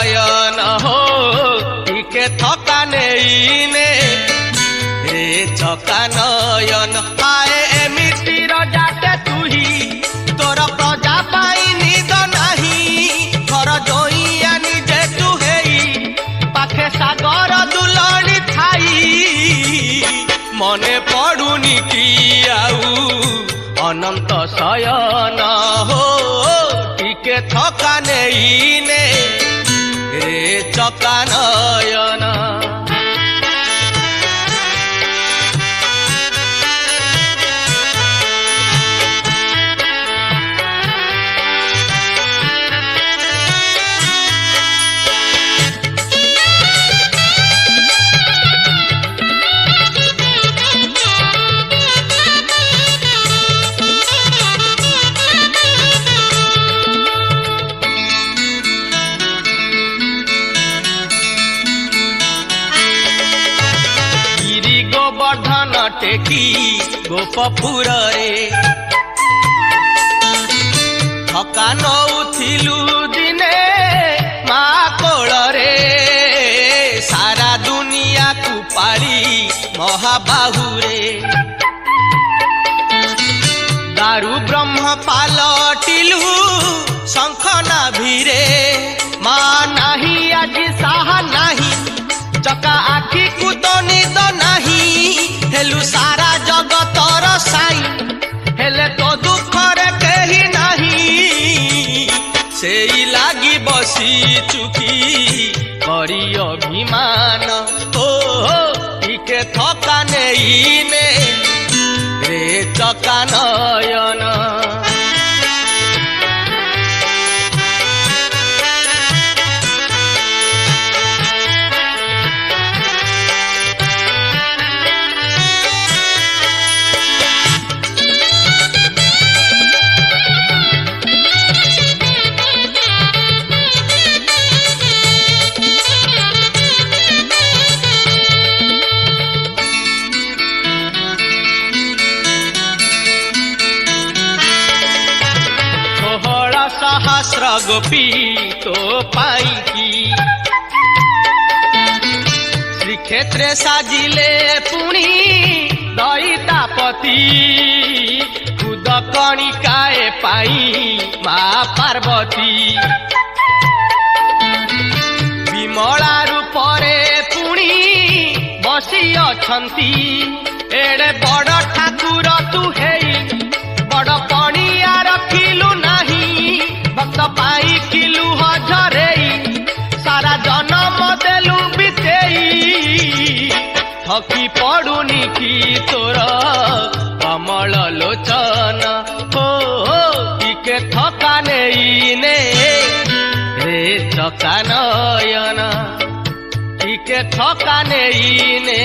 नयन हो टिके थका नेईने रे चका नयन आए एमिति रजाटे तुही तोर प्रजा पाई निद नाही घर जोइया निजे तू हेई पाखे सागर दुलणी थाई मने पड़ुनी कि आऊ अनंत शयन हो टिके थका नेईने रे चका नयन गोवर्धन टेकी गोपपुर रे थका नौथिलु दिने मा कोल रे सारा दुनिया को पाली महाबाहु रे दारु ब्रह्म पालटिलु शंख नाभिरे मा नाही आजी साहा नाही चका आखि को तो निद नाही हेलु सारा जगतर साई हेले तो दुख रे केही नाही सेई लागी बसी चुकी करी अभिमान ओ टिके थका नेईने रे चका नयन सहस्र गोपी तो पाईकी श्रीक्षेत्रे साजिले पुणी दैतापति खुद कणिकाए पाई मा पार्वती विमला रूपरे पुणी बसी अछंती एड़े बड़ ठाकुर तू हेई बड़ पणिया रखिलु नाही भक्त पाई किलु हजरेई सारा जन्म देलु बितेई थकी पड़ुनी की तोर कमल लोचन हो टिके थका नेईने रे चका नयन टिके थका नेईने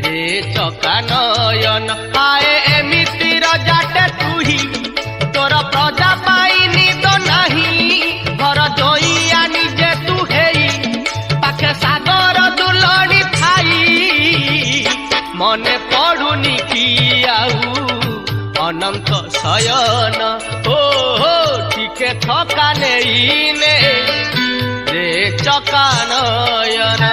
रे चका नयन आए एमिति रजाटे तुही तोर प्रजा पाई निद नाही घर जोइया निजे तू हेई पाखे सागर दुलणी थाई मने पड़ुनी कि आऊ अनंत शयन ओ टिके थका नेईने रे चका नयन।